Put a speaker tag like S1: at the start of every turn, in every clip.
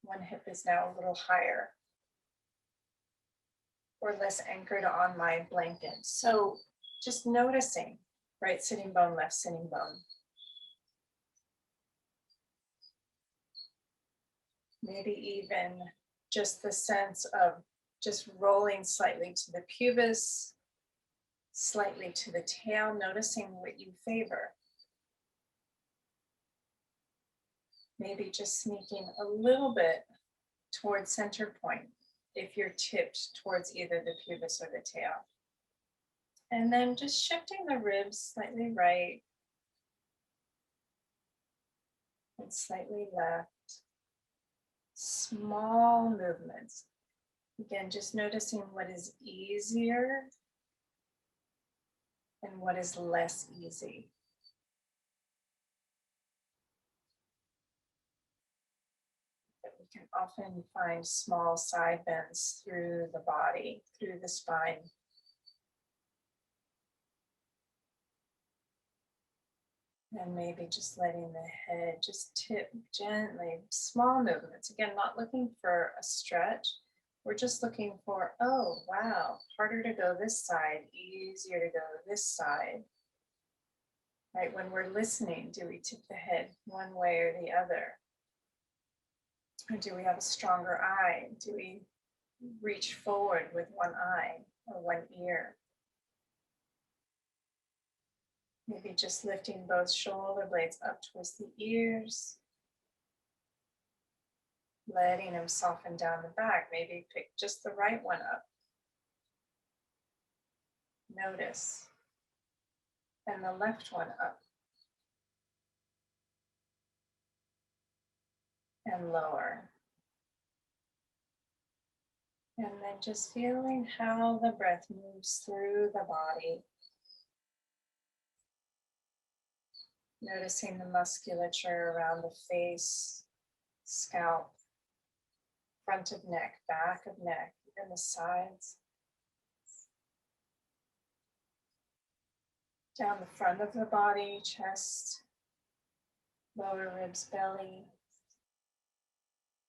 S1: One hip is now a little higher or less anchored on my blanket. So just noticing right sitting bone, left sitting bone. Maybe even just the sense of just rolling slightly to the pubis, slightly to the tail, noticing what you favor. Maybe just sneaking a little bit towards center point if you're tipped towards either the pubis or the tail. And then just shifting the ribs slightly right and slightly left. Small movements. Again, just noticing what is easier and what is less easy. We can often find small side bends through the body, through the spine. And maybe just letting the head just tip gently, small movements. Again, not looking for a stretch. We're just looking for, oh, wow, harder to go this side, easier to go this side. Right, when we're listening, do we tip the head one way or the other? Or do we have a stronger eye? Do we reach forward with one eye or one ear? Maybe just lifting both shoulder blades up towards the ears. Letting them soften down the back. Maybe pick just the right one up. Notice. And the left one up. And lower. And then just feeling how the breath moves through the body. Noticing the musculature around the face, scalp, front of neck, back of neck, and the sides. Down the front of the body, chest, lower ribs, belly,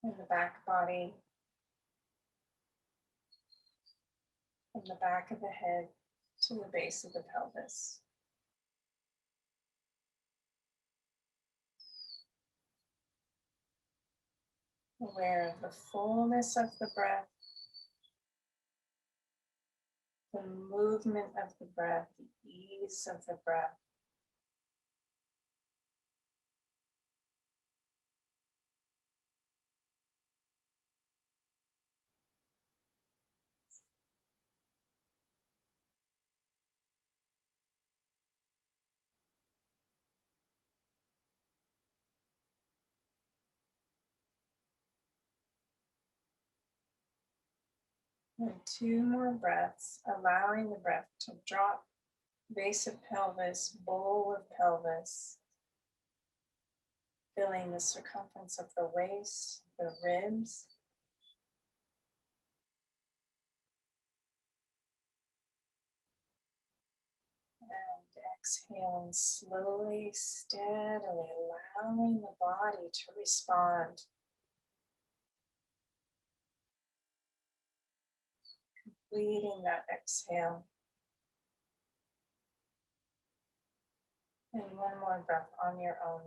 S1: and the back body, from the back of the head to the base of the pelvis. Aware of the fullness of the breath, the movement of the breath, the ease of the breath. And 2 more breaths, allowing the breath to drop, base of pelvis, bowl of pelvis, filling the circumference of the waist, the ribs. And exhaling slowly, steadily, allowing the body to respond. Completing that exhale. And one more breath on your own.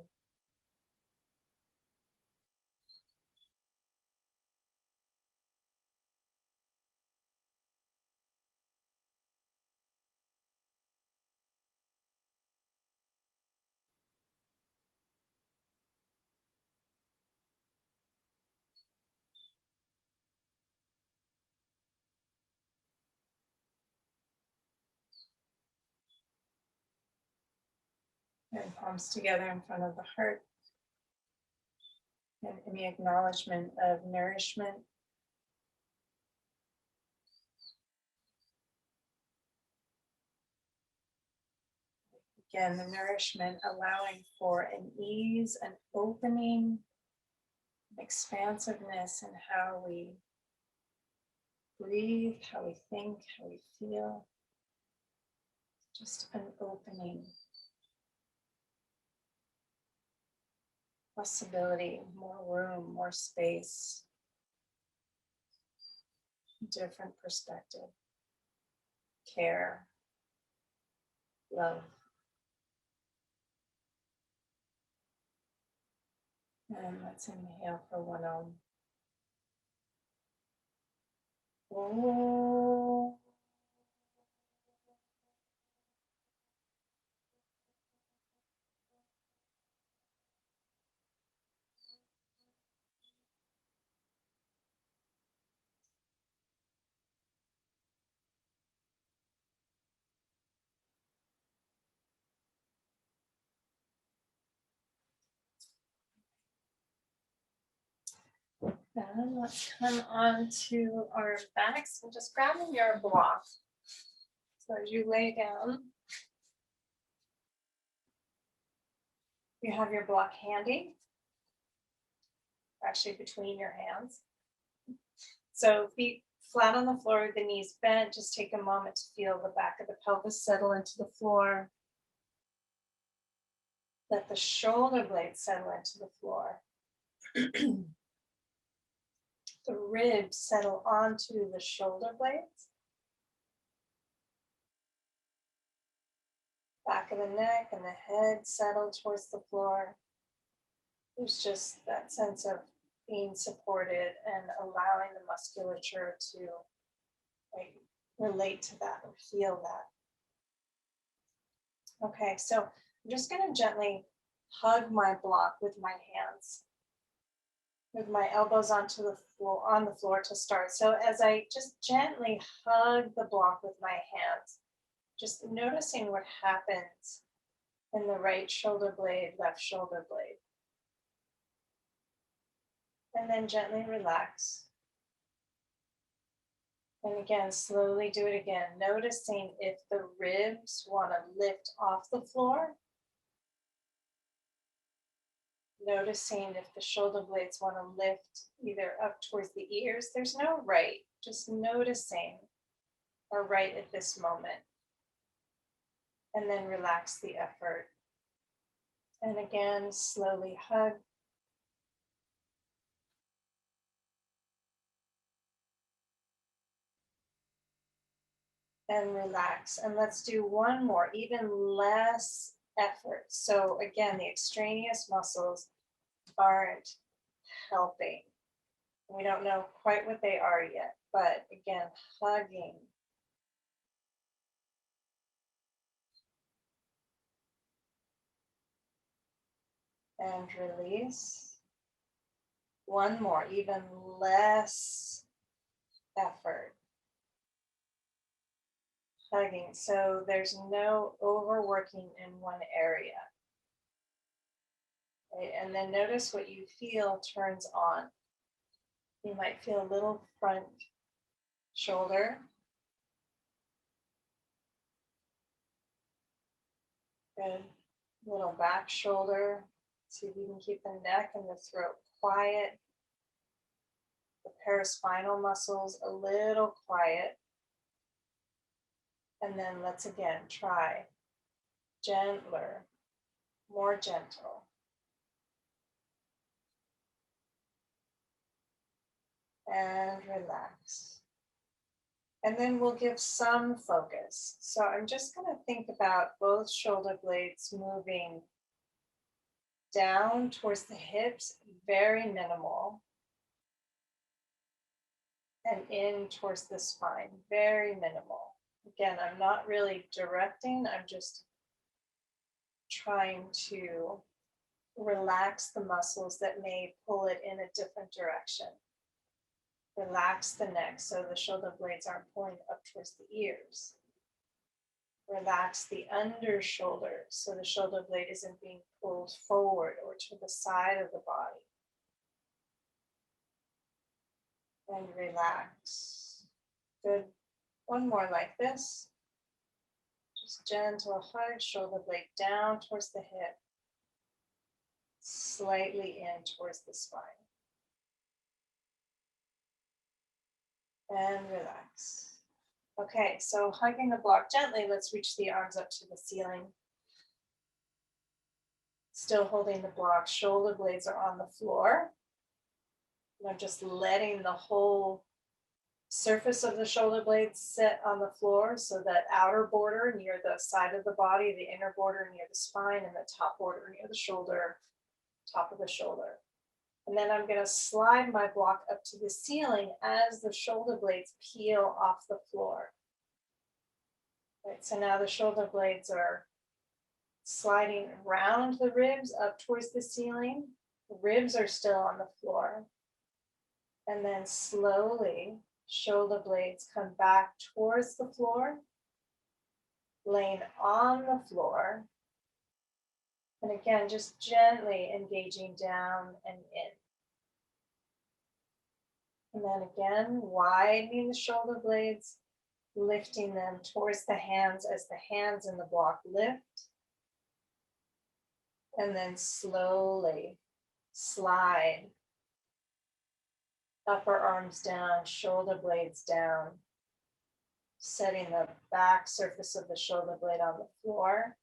S1: And palms together in front of the heart. And any acknowledgement of nourishment. Again, the nourishment allowing for an ease, an opening, an expansiveness in how we breathe, how we think, how we feel. Just an opening. Possibility, more room, more space. different perspective, care, love. And let's inhale for one arm. Oh. And let's come on to our backs and just grabbing your block. So as you lay down, you have your block handy, actually between your hands. So feet flat on the floor, the knees bent. Just take a moment to feel the back of the pelvis settle into the floor. Let the shoulder blades settle into the floor. The ribs settle onto the shoulder blades. Back of the neck and the head settle towards the floor. There's just that sense of being supported and allowing the musculature to relate to that or feel that. Okay, so I'm just going to gently hug my block with my hands, with my elbows onto the floor, on the floor to start. So as I just gently hug the block with my hands, just noticing what happens in the right shoulder blade, left shoulder blade. And then gently relax. And again, slowly do it again, noticing if the ribs want to lift off the floor. Noticing if the shoulder blades want to lift either up towards the ears. There's no right, just noticing a right at this moment. And then relax the effort. And again, slowly hug. And relax. And let's do one more, even less effort. So again, the extraneous muscles aren't helping. We don't know quite what they are yet, but again, hugging. And release. One more, even less effort. Hugging, so there's no overworking in one area. Right? And then notice what you feel turns on. You might feel a little front shoulder. Good. Little back shoulder. See if you can keep the neck and the throat quiet. The paraspinal muscles a little quiet. And then let's again try gentler, more gentle. And relax. And then we'll give some focus. So I'm just going to think about both shoulder blades moving down towards the hips, very minimal, and in towards the spine, very minimal. Again, I'm not really directing, I'm just trying to relax the muscles that may pull it in a different direction. Relax the neck so the shoulder blades aren't pulling up towards the ears. Relax the under shoulder so the shoulder blade isn't being pulled forward or to the side of the body. And relax. Good. One more like this. Just gentle hug, shoulder blade down towards the hip. Slightly in towards the spine. And relax. Okay, so hugging the block gently, let's reach the arms up to the ceiling. Still holding the block, shoulder blades are on the floor. And I'm just letting the whole Surface of the shoulder blades sit on the floor, so that outer border near the side of the body, the inner border near the spine, and the top border near the shoulder, top of the shoulder. And then I'm going to slide my block up to the ceiling as the shoulder blades peel off the floor. Right, so now the shoulder blades are sliding around the ribs up towards the ceiling. The ribs are still on the floor. And then slowly, shoulder blades come back towards the floor, laying on the floor. And again, just gently engaging down and in. And then again, widening the shoulder blades, lifting them towards the hands as the hands in the block lift. And then slowly slide upper arms down, shoulder blades down, setting the back surface of the shoulder blade on the floor.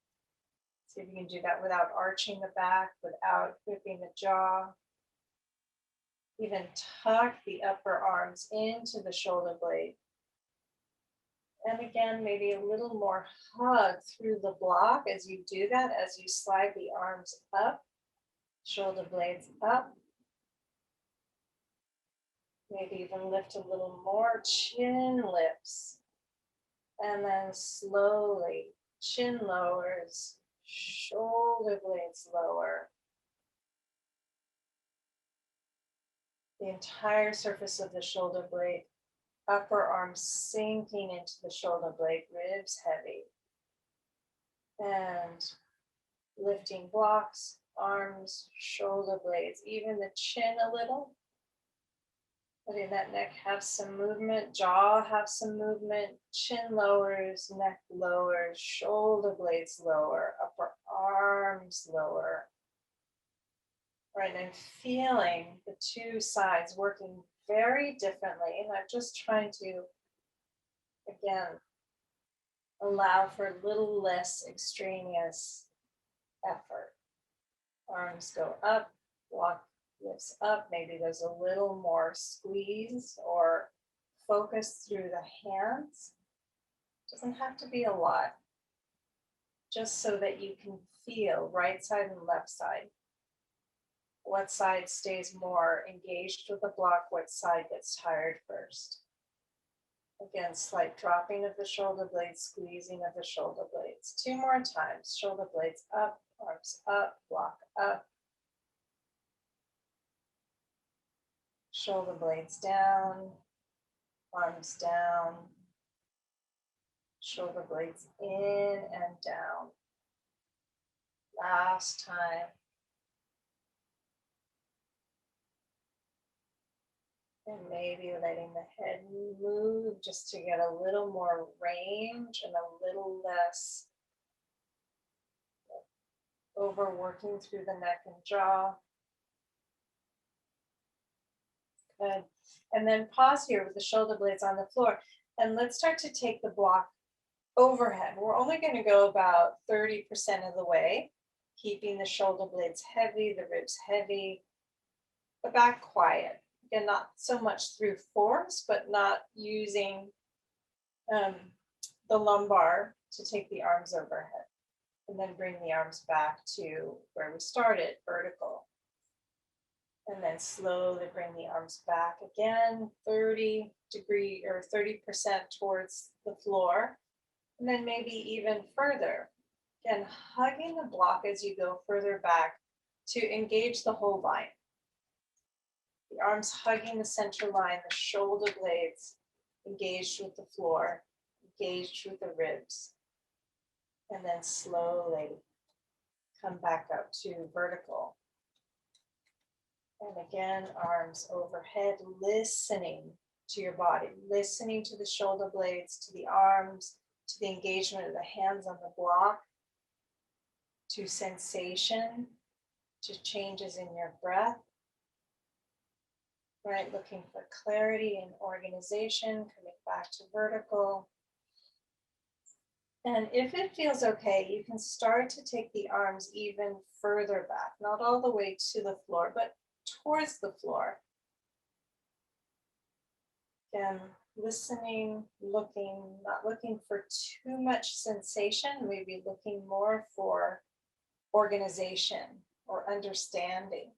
S1: See if you can do that without arching the back, without gripping the jaw. Even tuck the upper arms into the shoulder blade. And again, maybe a little more hug through the block as you do that, as you slide the arms up, shoulder blades up. Maybe even lift a little more, chin lifts. And then slowly, chin lowers, shoulder blades lower. The entire surface of the shoulder blade, upper arms sinking into the shoulder blade, ribs heavy. And lifting blocks, arms, shoulder blades, even the chin a little. Letting that neck have some movement, jaw have some movement, chin lowers, neck lowers, shoulder blades lower, upper arms lower. Right, and feeling the two sides working very differently. And I'm just trying to, again, allow for a little less extraneous effort. Arms go up, block lifts up. Maybe there's a little more squeeze or focus through the hands. Doesn't have to be a lot. Just so that you can feel right side and left side. What side stays more engaged with the block? What side gets tired first? Again, slight dropping of the shoulder blades, squeezing of the shoulder blades. 2 more times. Shoulder blades up, arms up, block up. Shoulder blades down, arms down. Shoulder blades in and down. Last time. And maybe letting the head move just to get a little more range and a little less overworking through the neck and jaw. Good. And then pause here with the shoulder blades on the floor. And let's start to take the block overhead. We're only going to go about 30% of the way, keeping the shoulder blades heavy, the ribs heavy, the back quiet. Again, not so much through force, but not using the lumbar to take the arms overhead. And then bring the arms back to where we started, vertical. And then slowly bring the arms back again, 30% towards the floor. And then maybe even further. Again, hugging the block as you go further back to engage the whole line. The arms hugging the center line, the shoulder blades engaged with the floor, engaged with the ribs. And then slowly come back up to vertical. And again, arms overhead, listening to your body, listening to the shoulder blades, to the arms, to the engagement of the hands on the block, to sensation, to changes in your breath. Right, looking for clarity and organization, coming back to vertical. And if it feels okay, you can start to take the arms even further back, not all the way to the floor, but towards the floor. Again, listening, looking, not looking for too much sensation, maybe looking more for organization or understanding.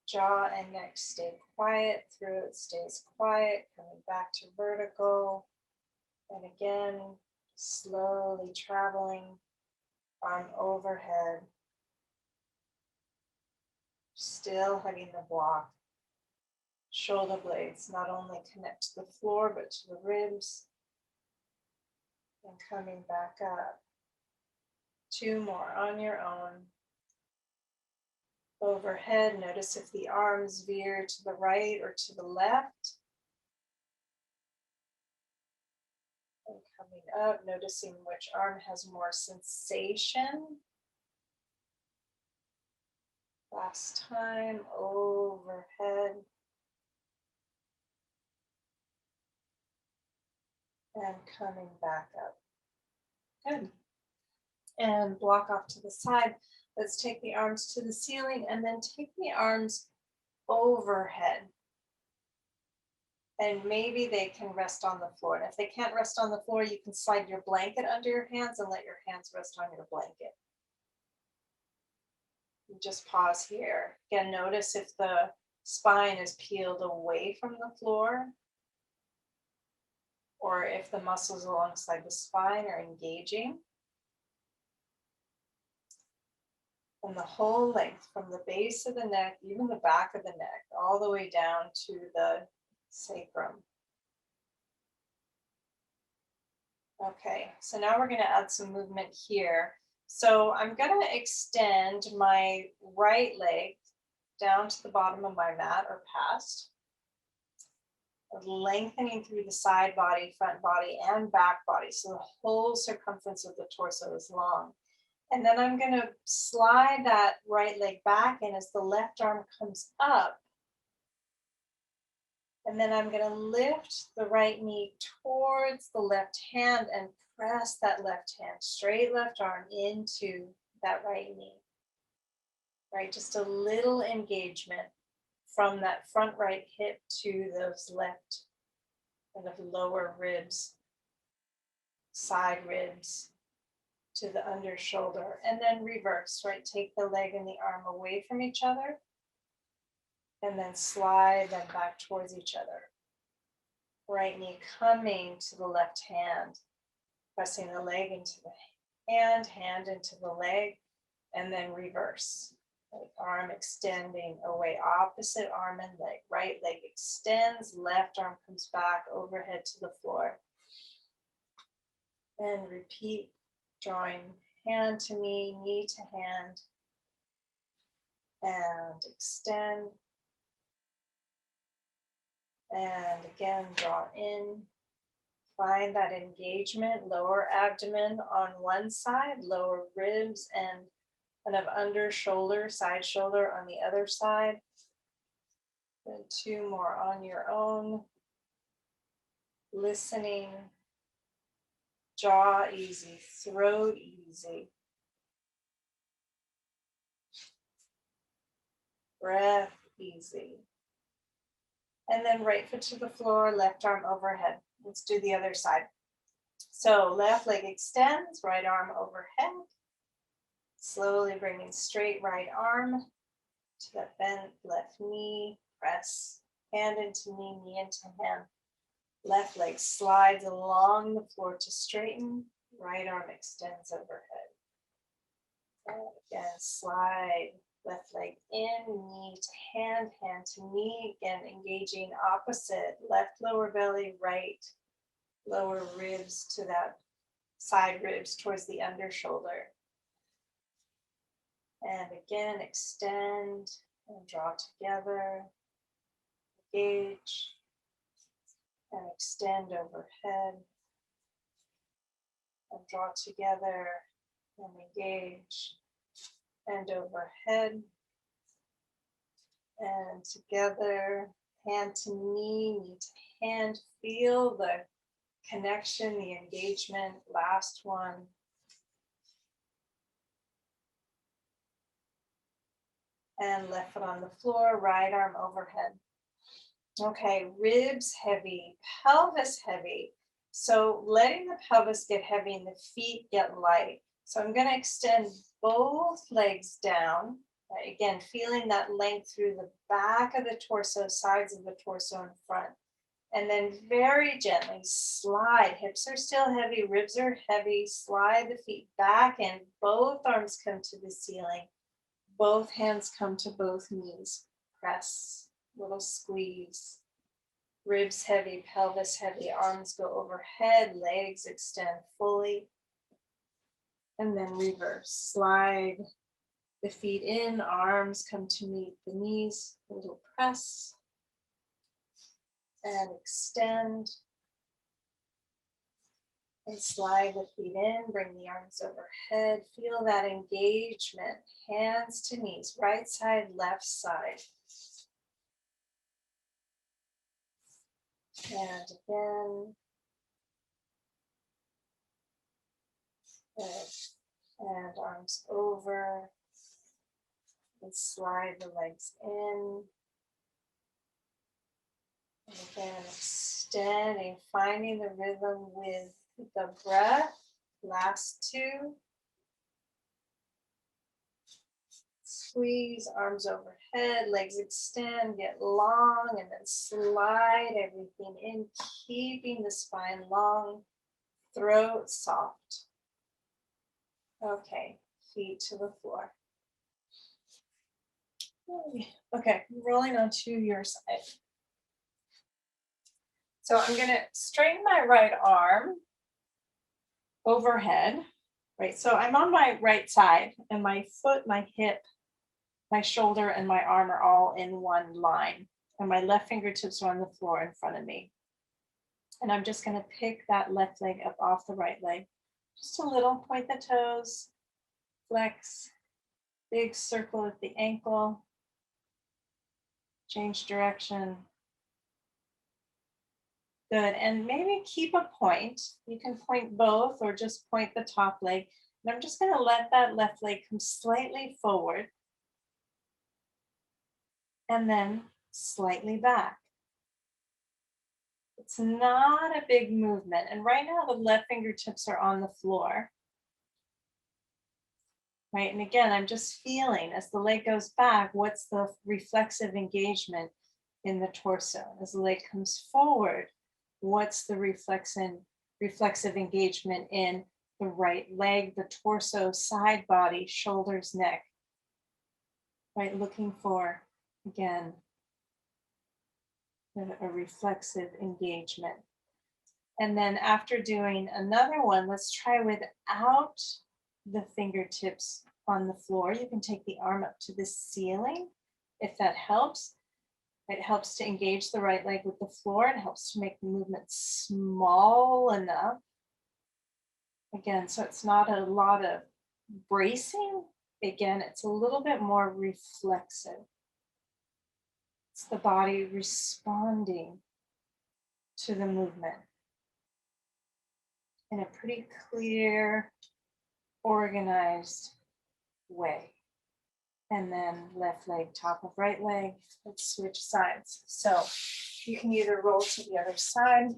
S1: Jaw and neck stay quiet, throat stays quiet, coming back to vertical. And again, slowly traveling, arm overhead. Still hugging the block. Shoulder blades not only connect to the floor, but to the ribs. And coming back up. 2 more on your own. Overhead, notice if the arms veer to the right or to the left. And coming up, noticing which arm has more sensation. Last time, overhead. And coming back up. Good. And block off to the side. Let's take the arms to the ceiling and then take the arms overhead. And maybe they can rest on the floor. And if they can't rest on the floor, you can slide your blanket under your hands and let your hands rest on your blanket. You just pause here. Again, notice if the spine is peeled away from the floor or if the muscles alongside the spine are engaging. And the whole length from the base of the neck, even the back of the neck, all the way down to the sacrum. Okay, so now we're going to add some movement here. So I'm going to extend my right leg down to the bottom of my mat or past, lengthening through the side body, front body, and back body. So the whole circumference of the torso is long. And then I'm going to slide that right leg back in as the left arm comes up. And then I'm going to lift the right knee towards the left hand and press that left hand, straight left arm into that right knee. Right, just a little engagement from that front right hip to those left kind of lower ribs, side ribs, to the under shoulder, and then reverse, right? Take the leg and the arm away from each other and then slide them back towards each other. Right knee coming to the left hand, pressing the leg into the hand, hand into the leg, and then reverse. Right, arm extending away, opposite arm and leg. Right leg extends, left arm comes back overhead to the floor. And repeat. Drawing hand to knee to hand, and extend. And again, draw in. Find that engagement, lower abdomen on one side, lower ribs and kind of under shoulder, side shoulder on the other side. Then 2 more on your own. Listening. Jaw easy, throat easy. Breath easy. And then right foot to the floor, left arm overhead. Let's do the other side. So left leg extends, right arm overhead. Slowly bringing straight right arm to the bent left knee. Press hand into knee, knee into hand. Left leg slides along the floor to straighten. Right arm extends overhead. And again, slide. Left leg in, knee to hand, hand to knee. Again, engaging opposite. Left lower belly, right lower ribs to that side ribs towards the under shoulder. And again, extend and draw together. Engage. And extend overhead. And draw together and engage. And overhead. And together, hand to knee, knee to hand. Feel the connection, the engagement. Last one. And left foot on the floor, right arm overhead. Okay, ribs heavy, pelvis heavy. So letting the pelvis get heavy and the feet get light. So I'm going to extend both legs down. Right? Again, feeling that length through the back of the torso, sides of the torso, and front. And then very gently slide. Hips are still heavy, ribs are heavy. Slide the feet back and both arms come to the ceiling. Both hands come to both knees. Press, little squeeze. Ribs heavy, pelvis heavy, arms go overhead, legs extend fully. And then reverse. Slide the feet in, arms come to meet the knees. A little press. And extend. And slide the feet in, bring the arms overhead. Feel that engagement, hands to knees, right side, left side. And again. Good. And arms over. And slide the legs in. And again, extending, finding the rhythm with the breath. Last two. Squeeze, arms overhead, legs extend, get long, and then slide everything in, keeping the spine long, throat soft. Okay, feet to the floor. Okay, rolling onto your side. So I'm going to straighten my right arm overhead, right? So I'm on my right side, and my foot, my hip, my shoulder, and my arm are all in one line. And my left fingertips are on the floor in front of me. And I'm just going to pick that left leg up off the right leg. Just a little, point the toes, flex, big circle at the ankle, change direction. Good, and maybe keep a point. You can point both or just point the top leg. And I'm just going to let that left leg come slightly forward and then slightly back. It's not a big movement. And right now the left fingertips are on the floor. Right, and again, I'm just feeling as the leg goes back, what's the reflexive engagement in the torso? As the leg comes forward, what's the reflexive engagement in the right leg, the torso, side body, shoulders, neck? Right, looking for, again, a reflexive engagement. And then after doing another one, let's try without the fingertips on the floor. You can take the arm up to the ceiling if that helps. It helps to engage the right leg with the floor. It helps to make the movement small enough. Again, so it's not a lot of bracing. Again, it's a little bit more reflexive. It's the body responding to the movement in a pretty clear, organized way. And then left leg, top of right leg. Let's switch sides. So you can either roll to the other side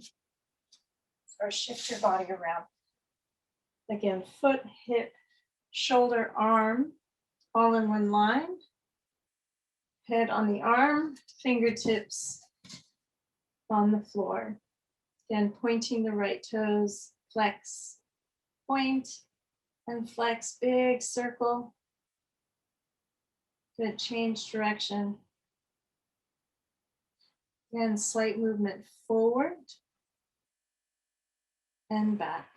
S1: or shift your body around. Again, foot, hip, shoulder, arm, all in one line. Head on the arm, fingertips on the floor. Again, pointing the right toes, flex, point, and flex, big circle. Good, change direction. Again, slight movement forward and back.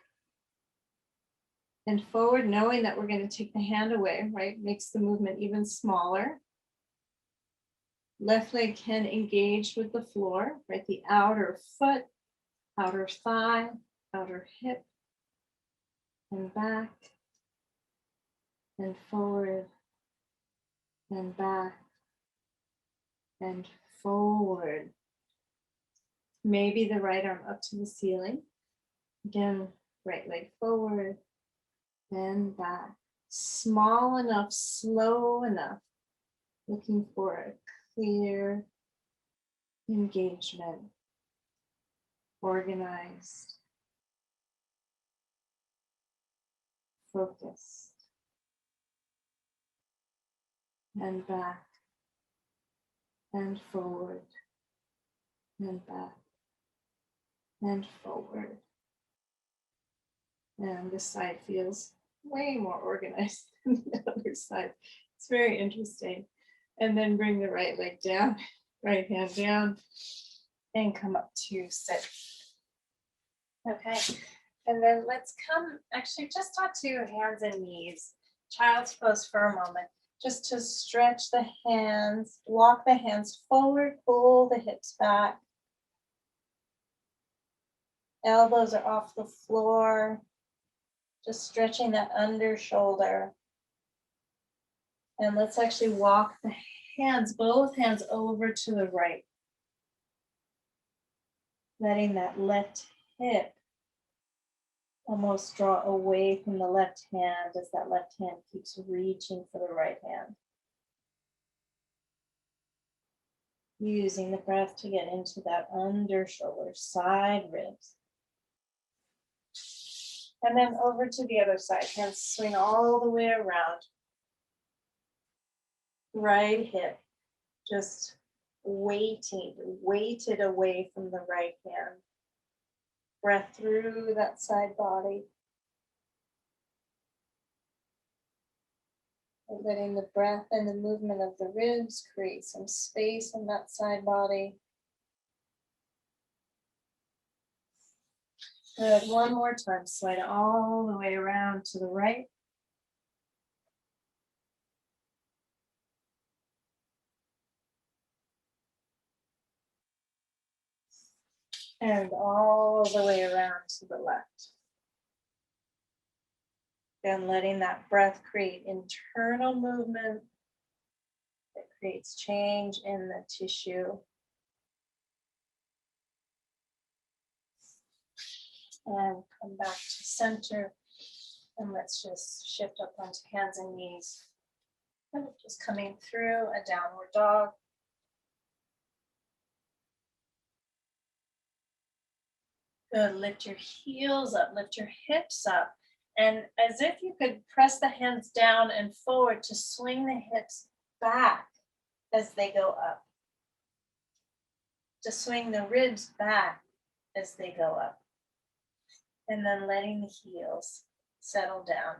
S1: And forward, knowing that we're going to take the hand away, right? Makes the movement even smaller. Left leg can engage with the floor, right? The outer foot, outer thigh, outer hip, and back, and forward, and back, and forward. Maybe the right arm up to the ceiling. Again, right leg forward and back. Small enough, slow enough. Looking for a clear engagement, organized, focused, and back, and forward, and back, and forward. And this side feels way more organized than the other side. It's very interesting. And then bring the right leg down, right hand down, and come up to sit. Okay, and then let's come, actually just onto hands and knees. Child's pose for a moment, just to stretch the hands, walk the hands forward, pull the hips back. Elbows are off the floor. Just stretching that under shoulder. And let's actually walk the hands, both hands over to the right. Letting that left hip almost draw away from the left hand as that left hand keeps reaching for the right hand. Using the breath to get into that under shoulder, side ribs. And then over to the other side, hands swing all the way around. Right hip, just weighted away from the right hand. Breath through that side body. And letting the breath and the movement of the ribs create some space in that side body. Good, one more time, slide all the way around to the right. And all the way around to the left. Then letting that breath create internal movement that creates change in the tissue. And come back to center. And let's just shift up onto hands and knees. And just coming through a downward dog. Good, lift your heels up, lift your hips up. And as if you could press the hands down and forward to swing the hips back as they go up. To swing the ribs back as they go up. And then letting the heels settle down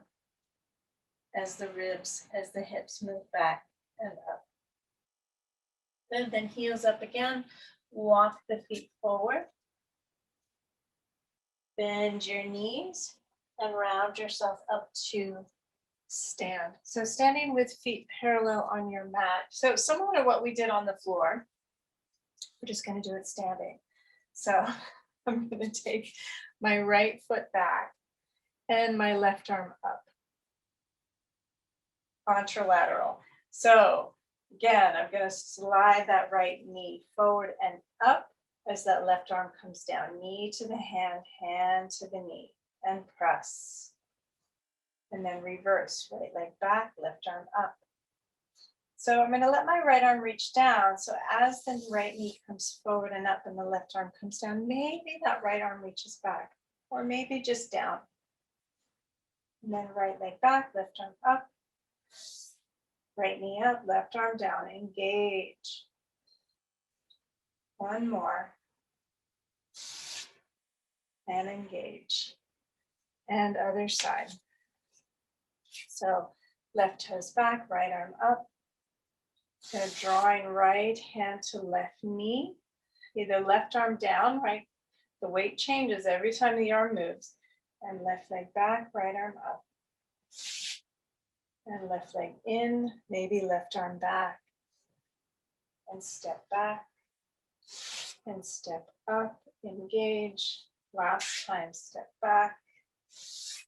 S1: as the ribs, as the hips move back and up. And then heels up again, walk the feet forward. Bend your knees and round yourself up to stand. So standing with feet parallel on your mat. So similar to what we did on the floor, we're just going to do it standing. So I'm going to take my right foot back and my left arm up. Contra-lateral. So again, I'm going to slide that right knee forward and up as that left arm comes down. Knee to the hand, hand to the knee, and press. And then reverse, right leg back, left arm up. So I'm going to let my right arm reach down. So as the right knee comes forward and up and the left arm comes down, maybe that right arm reaches back, or maybe just down. And then right leg back, left arm up. Right knee up, left arm down, engage. One more. And engage. And other side. So left toes back, right arm up. So drawing right hand to left knee. Either left arm down, right? The weight changes every time the arm moves. And left leg back, right arm up. And left leg in, maybe left arm back. And step back. And step up, engage. Last time, step back.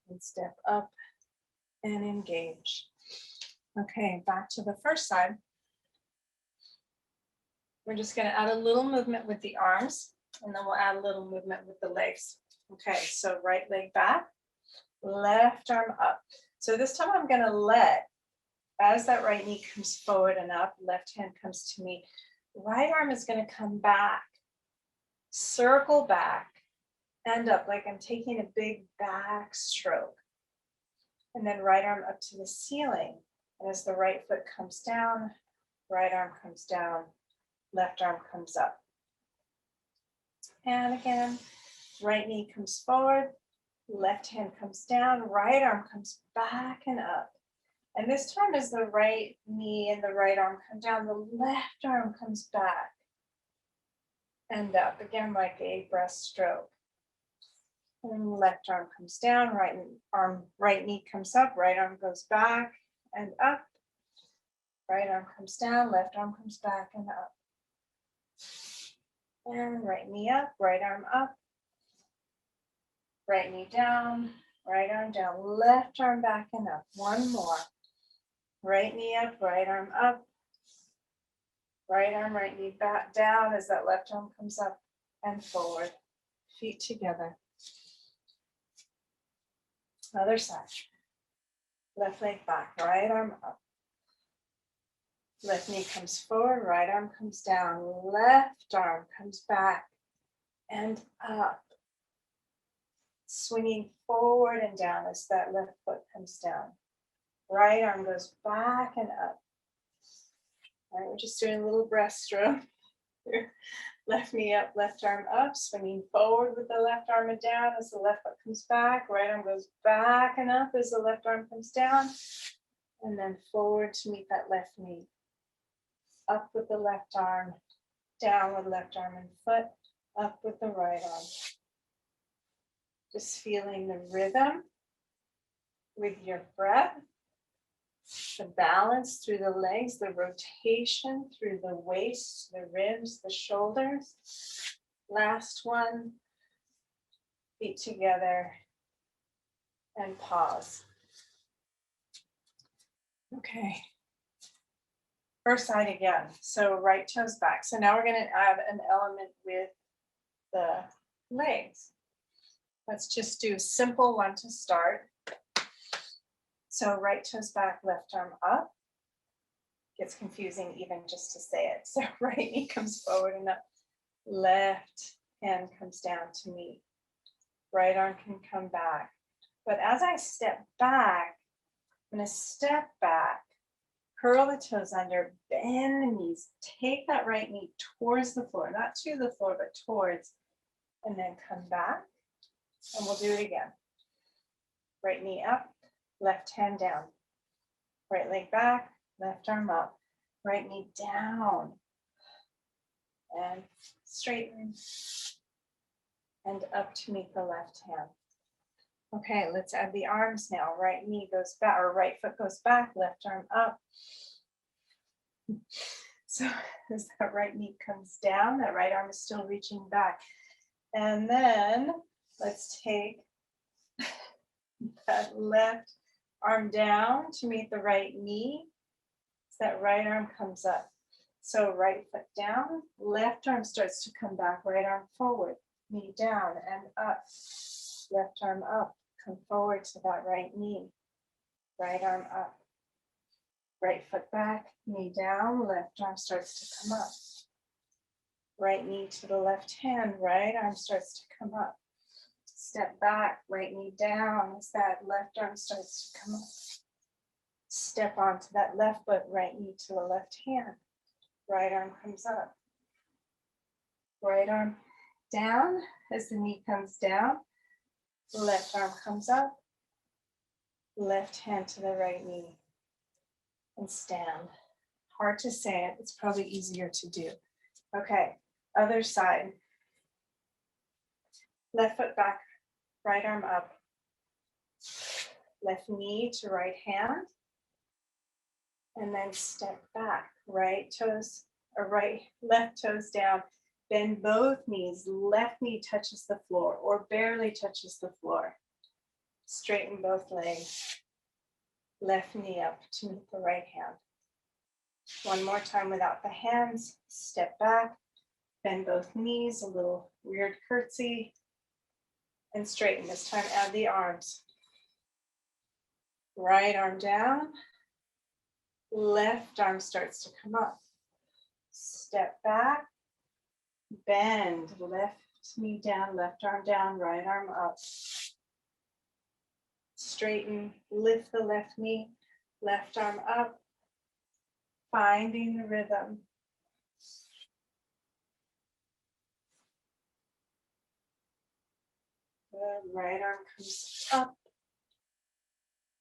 S1: And step up and engage. Okay, back to the first side. We're just going to add a little movement with the arms, and then we'll add a little movement with the legs. Okay, so right leg back, left arm up. So this time I'm going to let, as that right knee comes forward and up, left hand comes to me, Right arm is going to come back, circle back, end up like I'm taking a big back stroke. And then right arm up to the ceiling. And as the right foot comes down, right arm comes down, left arm comes up. And again, right knee comes forward, left hand comes down, right arm comes back and up. And this time as the right knee and the right arm come down, the left arm comes back and up, again like a breaststroke. And left arm comes down, right knee comes up, right arm goes back and up. Right arm comes down, left arm comes back and up. And right knee up, right arm up. Right knee down, right arm down, left arm back and up. One more. Right knee up, right arm up. Right knee back down as that left arm comes up and forward. Feet together. Other side. Left leg back, right arm up. Left knee comes forward, right arm comes down, left arm comes back and up. Swinging forward and down as that left foot comes down. Right arm goes back and up. All right, we're just doing a little breaststroke. Left knee up, left arm up, swinging forward with the left arm and down as the left foot comes back. Right arm goes back and up as the left arm comes down. And then forward to meet that left knee. Up with the left arm, down with left arm and foot, up with the right arm. Just feeling the rhythm with your breath, the balance through the legs, the rotation through the waist, the ribs, the shoulders. Last one, feet together and pause. Okay. First side again. So right toes back. So now we're going to add an element with the legs. Let's just do a simple one to start. So right toes back, left arm up. Gets confusing even just to say it. So right knee comes forward and up. Left hand comes down to meet. Right arm can come back. But as I step back, I'm going to step back, curl the toes under, bend the knees, take that right knee towards the floor, not to the floor, but towards, and then come back. And we'll do it again. Right knee up, left hand down. Right leg back, left arm up. Right knee down. And straighten. And up to meet the left hand. Okay, let's add the arms now. Right knee goes back, or right foot goes back, left arm up. So as that right knee comes down, that right arm is still reaching back. And then let's take that left arm down to meet the right knee. So that right arm comes up. So right foot down, left arm starts to come back, right arm forward, knee down and up. Left arm up, come forward to that right knee. Right arm up. Right foot back, knee down, left arm starts to come up. Right knee to the left hand, right arm starts to come up. Step back, right knee down as that left arm starts to come up. Step onto that left foot, right knee to the left hand. Right arm comes up. Right arm down as the knee comes down. Left arm comes up. Left hand to the right knee. And stand. Hard to say it, it's probably easier to do. Okay, other side. Left foot back, right arm up. Left knee to right hand. And then step back, right toes, or left toes down. Bend both knees, left knee touches the floor or barely touches the floor. Straighten both legs. Left knee up to meet the right hand. One more time without the hands. Step back, bend both knees, a little weird curtsy, and straighten. This time add the arms. Right arm down. Left arm starts to come up. step back, bend, left knee down, left arm down, right arm up. Straighten, lift the left knee, left arm up, finding the rhythm. Good, right arm comes up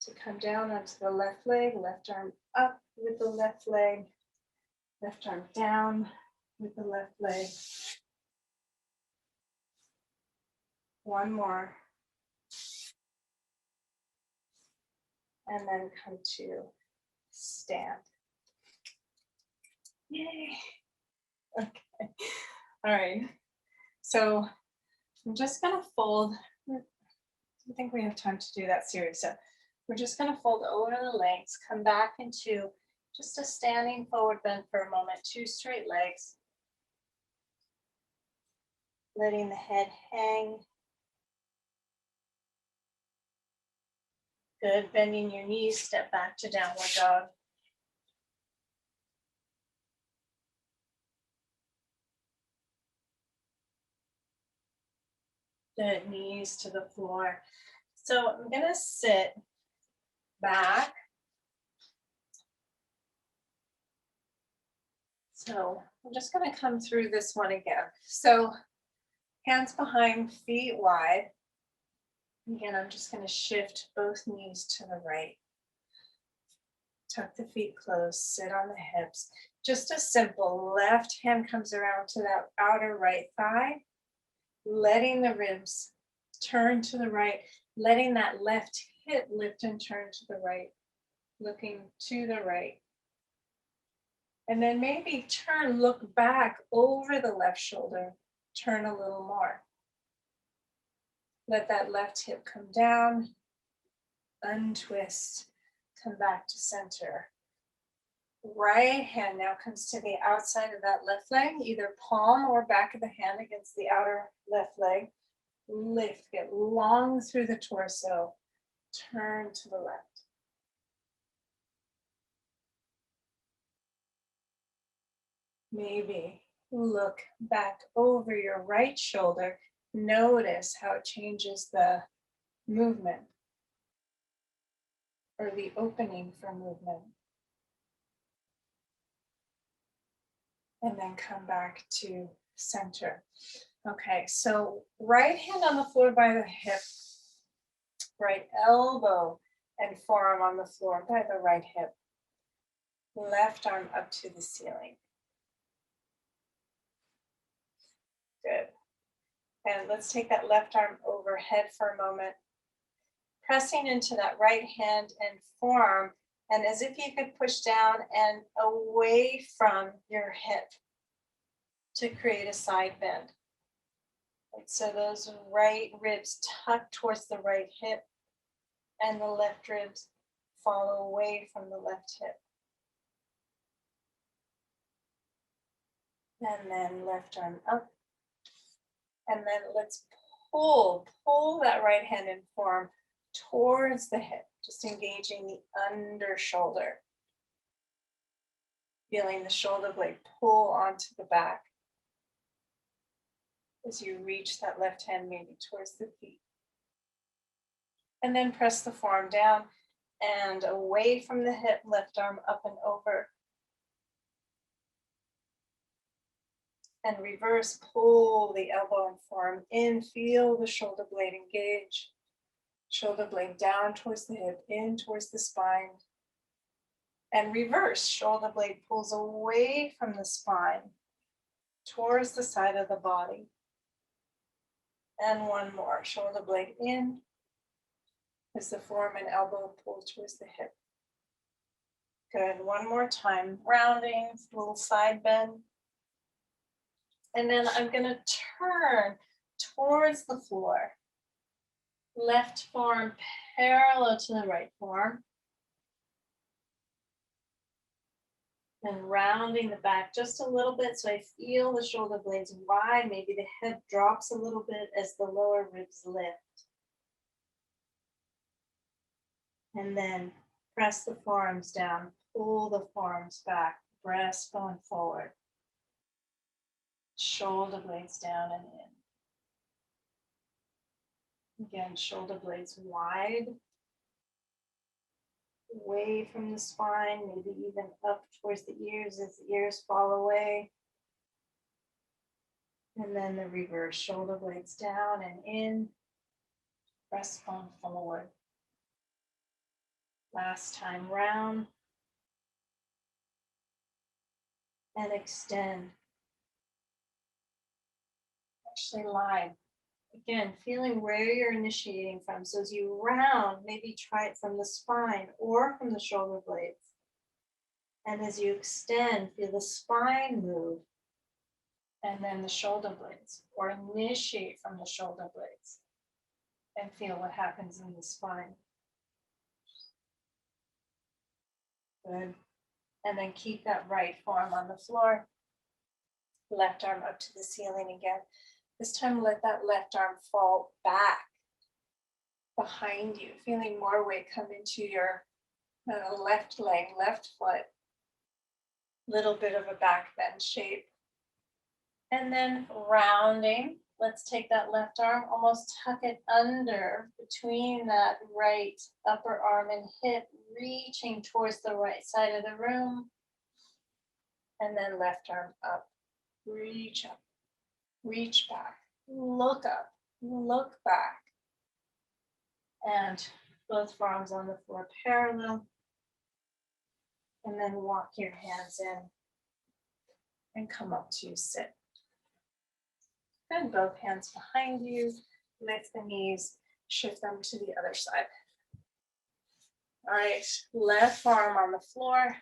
S1: to come down onto the left leg, left arm up with the left leg, left arm down with the left leg. One more. And then come to stand. Yay. Okay. All right. So I'm just going to fold. I think we have time to do that series. So we're just going to fold over the legs, come back into just a standing forward bend for a moment, two straight legs. Letting the head hang. Good, bending your knees, step back to downward dog. Good, knees to the floor. So I'm gonna sit back. So I'm just gonna come through this one again. So hands behind, feet wide. Again, I'm just gonna shift both knees to the right. Tuck the feet close, sit on the hips. Just a simple left hand comes around to that outer right thigh, letting the ribs turn to the right, letting that left hip lift and turn to the right, looking to the right. And then maybe turn, look back over the left shoulder, turn a little more. Let that left hip come down, untwist, come back to center. Right hand now comes to the outside of that left leg, either palm or back of the hand against the outer left leg. Lift, get long through the torso, turn to the left. Maybe look back over your right shoulder. Notice how it changes the movement or the opening for movement. And then come back to center. Okay, so right hand on the floor by the hip, right elbow and forearm on the floor by the right hip. Left arm up to the ceiling. Good. And let's take that left arm overhead for a moment. Pressing into that right hand and forearm, and as if you could push down and away from your hip to create a side bend. Right, so those right ribs tuck towards the right hip and the left ribs fall away from the left hip. And then left arm up. And then let's pull that right hand and forearm towards the hip, just engaging the under shoulder. Feeling the shoulder blade pull onto the back as you reach that left hand maybe towards the feet. And then press the forearm down and away from the hip, left arm up and over. And reverse, pull the elbow and forearm in, feel the shoulder blade engage. Shoulder blade down towards the hip, in towards the spine. And reverse, shoulder blade pulls away from the spine, towards the side of the body. And one more, shoulder blade in, as the forearm and elbow pull towards the hip. Good, one more time, rounding, little side bend. And then I'm gonna turn towards the floor. Left forearm parallel to the right forearm. And rounding the back just a little bit so I feel the shoulder blades wide. Maybe the head drops a little bit as the lower ribs lift. And then press the forearms down, pull the forearms back, breastbone forward. Shoulder blades down and in. Again, shoulder blades wide, away from the spine, maybe even up towards the ears as the ears fall away. And then the reverse, shoulder blades down and in, breastbone forward. Last time round. And extend. Actually line. Again, feeling where you're initiating from. So as you round, maybe try it from the spine or from the shoulder blades. And as you extend, feel the spine move. And then the shoulder blades, or initiate from the shoulder blades. And feel what happens in the spine. Good. And then keep that right forearm on the floor. Left arm up to the ceiling again. This time let that left arm fall back behind you, feeling more weight come into your left leg, left foot. Little bit of a back bend shape. And then rounding. Let's take that left arm, almost tuck it under between that right upper arm and hip, reaching towards the right side of the room. And then left arm up, reach up, reach back, look up, look back. And both forearms on the floor parallel. And then walk your hands in and come up to sit. And both hands behind you, lift the knees, shift them to the other side. All right, left forearm on the floor.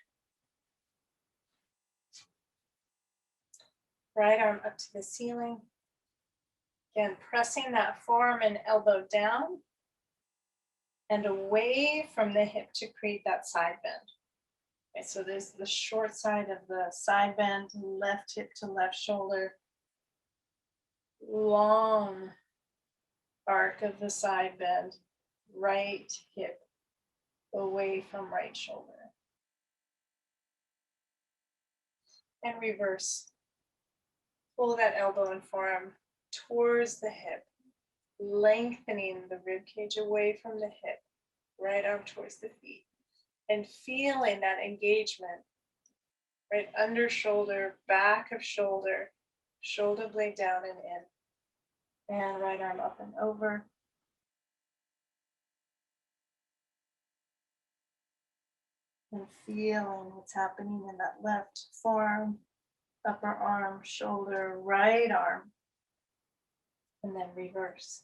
S1: Right arm up to the ceiling. Again, pressing that forearm and elbow down and away from the hip to create that side bend. Okay, so there's the short side of the side bend, left hip to left shoulder. Long arc of the side bend, right hip away from right shoulder. And reverse. Pull that elbow and forearm towards the hip, lengthening the rib cage away from the hip, right arm towards the feet, and feeling that engagement, right under shoulder, back of shoulder, shoulder blade down and in. And right arm up and over. And feeling what's happening in that left forearm, upper arm, shoulder, right arm. And then reverse.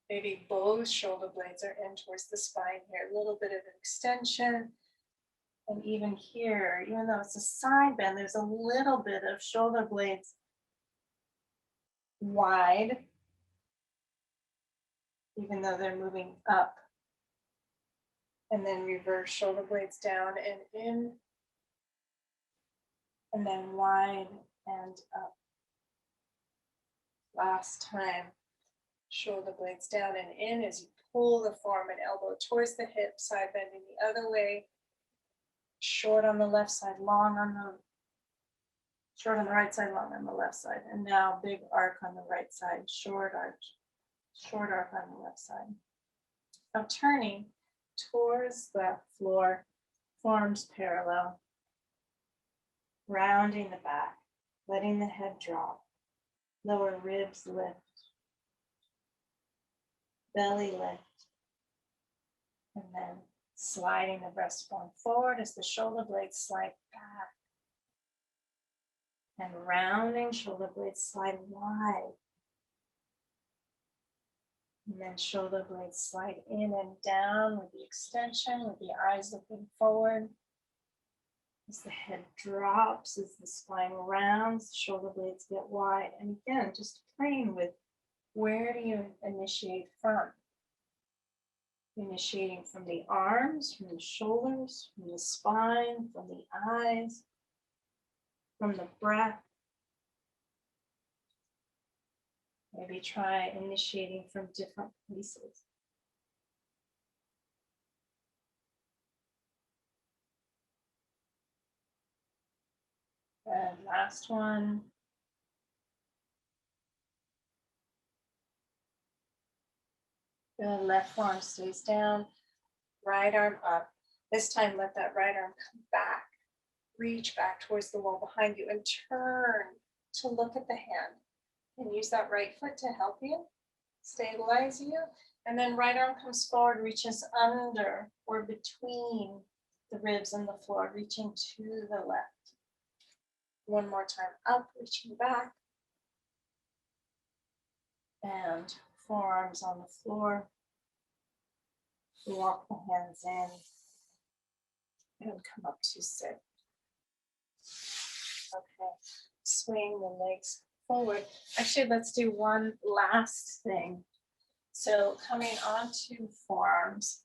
S1: Maybe both shoulder blades are in towards the spine here. A little bit of extension. And even here, even though it's a side bend, there's a little bit of shoulder blades wide, even though they're moving up. And then reverse, shoulder blades down and in. And then wide and up. Last time, shoulder blades down and in as you pull the forearm and elbow towards the hip, side bending the other way. Short on the left side, long on the, short on the right side, long on the left side. And now big arc on the right side, short arch, short arc on the left side. Now turning towards the floor, forearms parallel, rounding the back, letting the head drop, lower ribs lift, belly lift, and then sliding the breastbone forward as the shoulder blades slide back. And rounding, shoulder blades slide wide. And then shoulder blades slide in and down with the extension, with the eyes looking forward. As the head drops, as the spine rounds, the shoulder blades get wide. And again, just playing with where do you initiate from? Initiating from the arms, from the shoulders, from the spine, from the eyes, from the breath. Maybe try initiating from different places. Good. Good, last one. Good, left arm stays down, right arm up. This time, let that right arm come back. Reach back towards the wall behind you and turn to look at the hand. And use that right foot to help you, stabilize you. And then right arm comes forward, reaches under or between the ribs and the floor, reaching to the left. One more time, up, reaching back. And forearms on the floor. Walk the hands in and come up to sit. Okay, swing the legs forward. Actually, let's do one last thing. So coming onto forearms,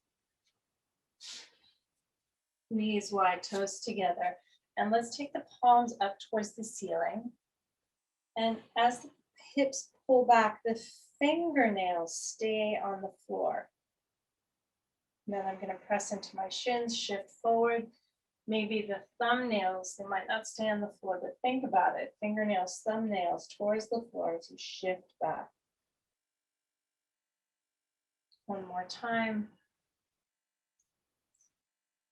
S1: knees wide, toes together. And let's take the palms up towards the ceiling. And as the hips pull back, the fingernails stay on the floor. And then I'm going to press into my shins, shift forward. Maybe the thumbnails, they might not stay on the floor, but think about it. Fingernails, thumbnails towards the floor as you shift back. One more time.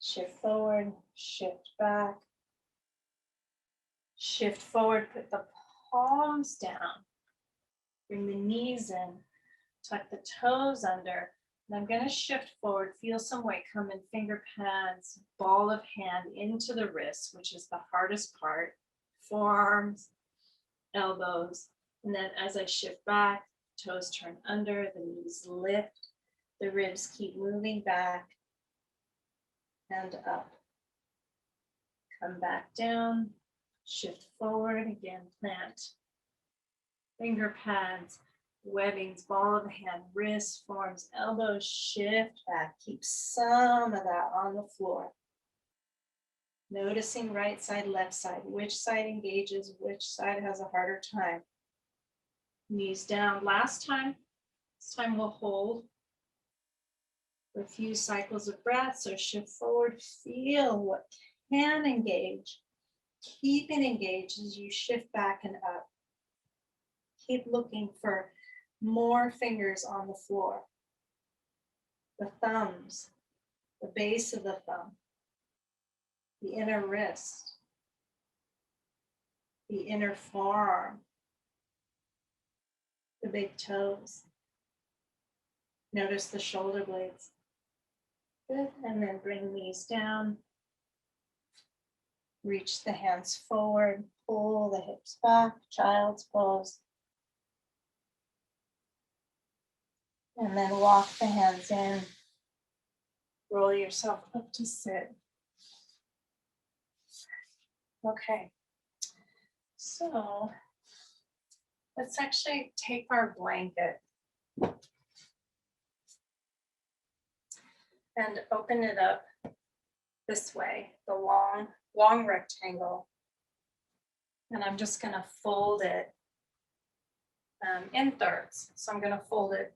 S1: Shift forward, shift back. Shift forward, put the palms down. Bring the knees in, tuck the toes under. And I'm going to shift forward, feel some weight come in, finger pads, ball of hand into the wrists, which is the hardest part, forearms, elbows. And then as I shift back, toes turn under, the knees lift, the ribs keep moving back and up. Come back down, shift forward, again, plant. Finger pads, webbings, ball of the hand, wrists, forearms, elbows, shift back. Keep some of that on the floor. Noticing right side, left side, which side engages, which side has a harder time. Knees down. Last time, this time we'll hold for a few cycles of breath. So shift forward, feel what can engage. Keep it engaged as you shift back and up. Keep looking for more fingers on the floor. The thumbs, the base of the thumb, the inner wrist, the inner forearm, the big toes. Notice the shoulder blades. Good, and then bring knees down. Reach the hands forward, pull the hips back, child's pose. And then walk the hands in. Roll yourself up to sit. Okay. So let's actually take our blanket and open it up this way, the long rectangle. And I'm just going to fold it in thirds. So I'm going to fold it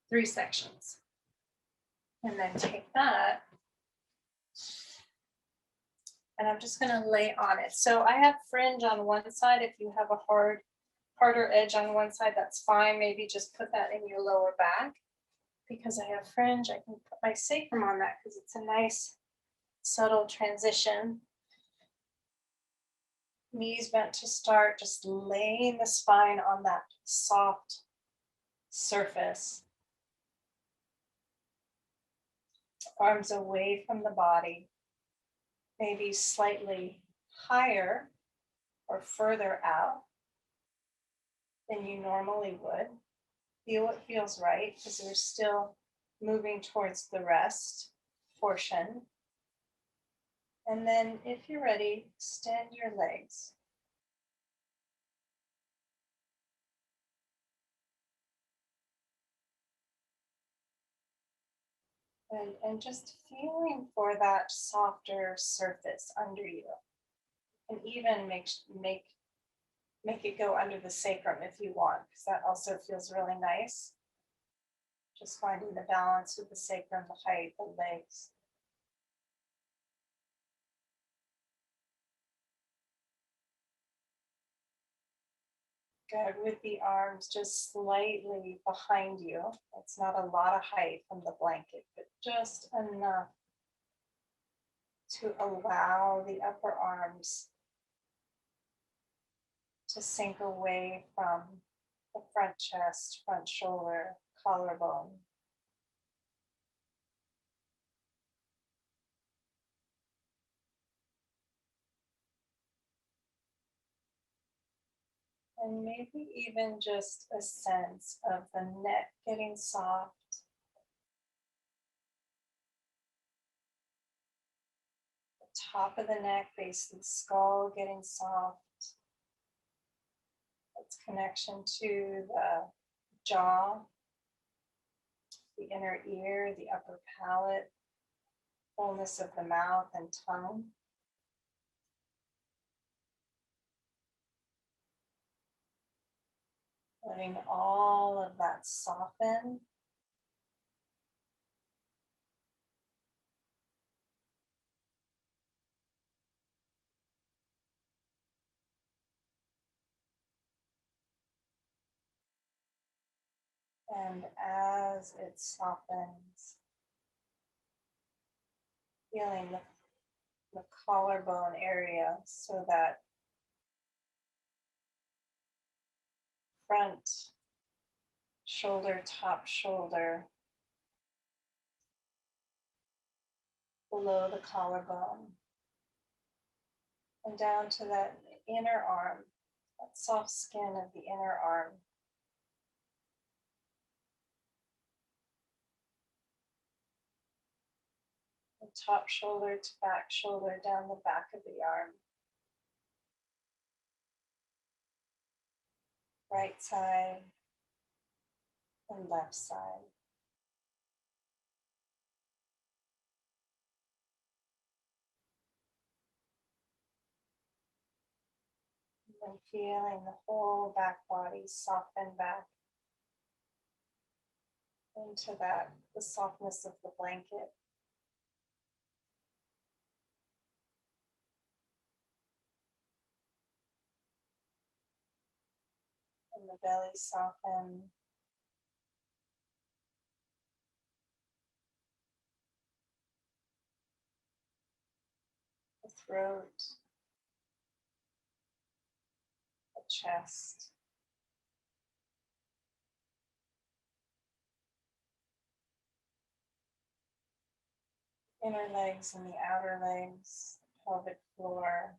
S1: 3 sections. And then take that, and I'm just going to lay on it. So I have fringe on one side. If you have a harder edge on one side, that's fine. Maybe just put that in your lower back. Because I have fringe, I can put my sacrum on that because it's a nice subtle transition. Knees bent to start, just laying the spine on that soft surface. Arms away from the body, maybe slightly higher or further out than you normally would. Feel what feels right because we're still moving towards the rest portion. And then if you're ready, extend your legs. And just feeling for that softer surface under you. And even make it go under the sacrum if you want, because that also feels really nice. Just finding the balance with the sacrum, the height, the legs. Good. With the arms just slightly behind you. It's not a lot of height from the blanket, but just enough to allow the upper arms to sink away from the front chest, front shoulder, collarbone. And maybe even just a sense of the neck getting soft, the top of the neck, base of the skull getting soft. Its connection to the jaw, the inner ear, the upper palate, fullness of the mouth and tongue. Letting all of that soften. And as it softens, feeling the collarbone area so that front shoulder, top shoulder, below the collarbone, and down to that inner arm, that soft skin of the inner arm. The top shoulder to back shoulder, down the back of the arm. Right side and left side. And feeling the whole back body soften back into that, the softness of the blanket. And the belly soften. The throat, the chest. Inner legs and the outer legs, pelvic floor,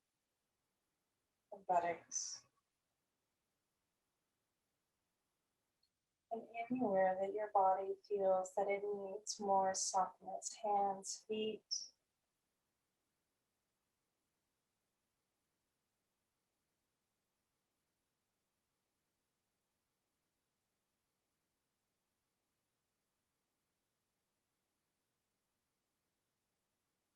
S1: the buttocks. And anywhere that your body feels that it needs more softness, hands, feet.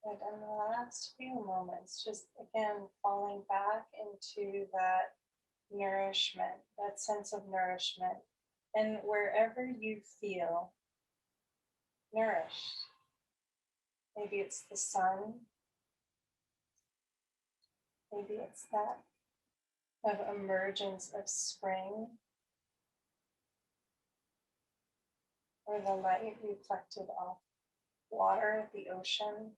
S1: And in the last few moments, just again falling back into that nourishment, that sense of nourishment. And wherever you feel nourished, maybe it's the sun, maybe it's that of emergence of spring, or the light reflected off water, the ocean.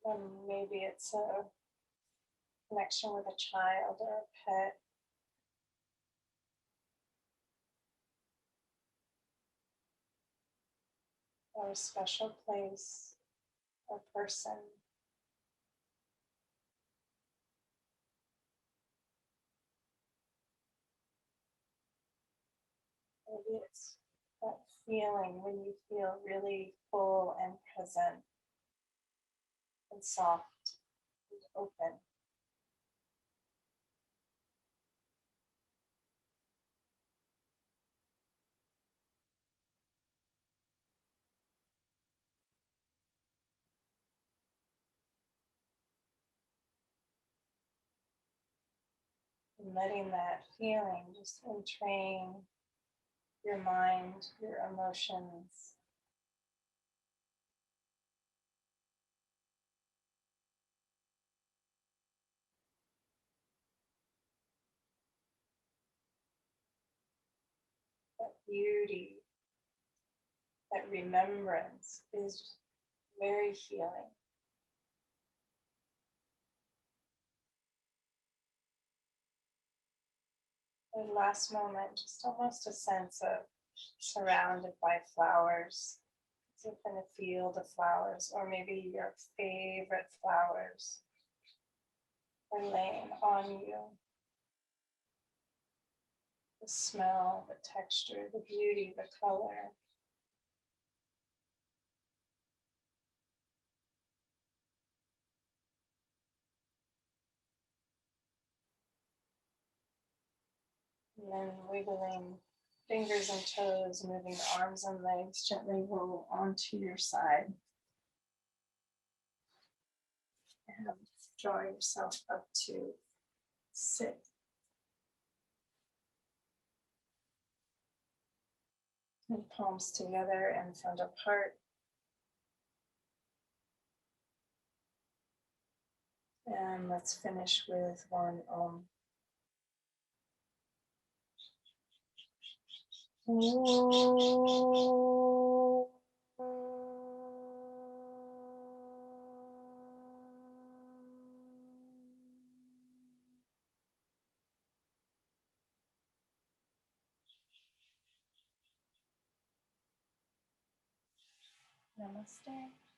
S1: And maybe it's a connection with a child or a pet, or a special place or person. Maybe it's that feeling when you feel really full and present and soft and open. And letting that feeling just entrain your mind, your emotions. That beauty, that remembrance is very healing. The last moment, just almost a sense of surrounded by flowers, as if in a field of flowers, or maybe your favorite flowers are laying on you. The smell, the texture, the beauty, the color. And then wiggling fingers and toes, moving the arms and legs, gently roll onto your side. And draw yourself up to sit. And palms together and front of heart. And let's finish with one Om. Namaste.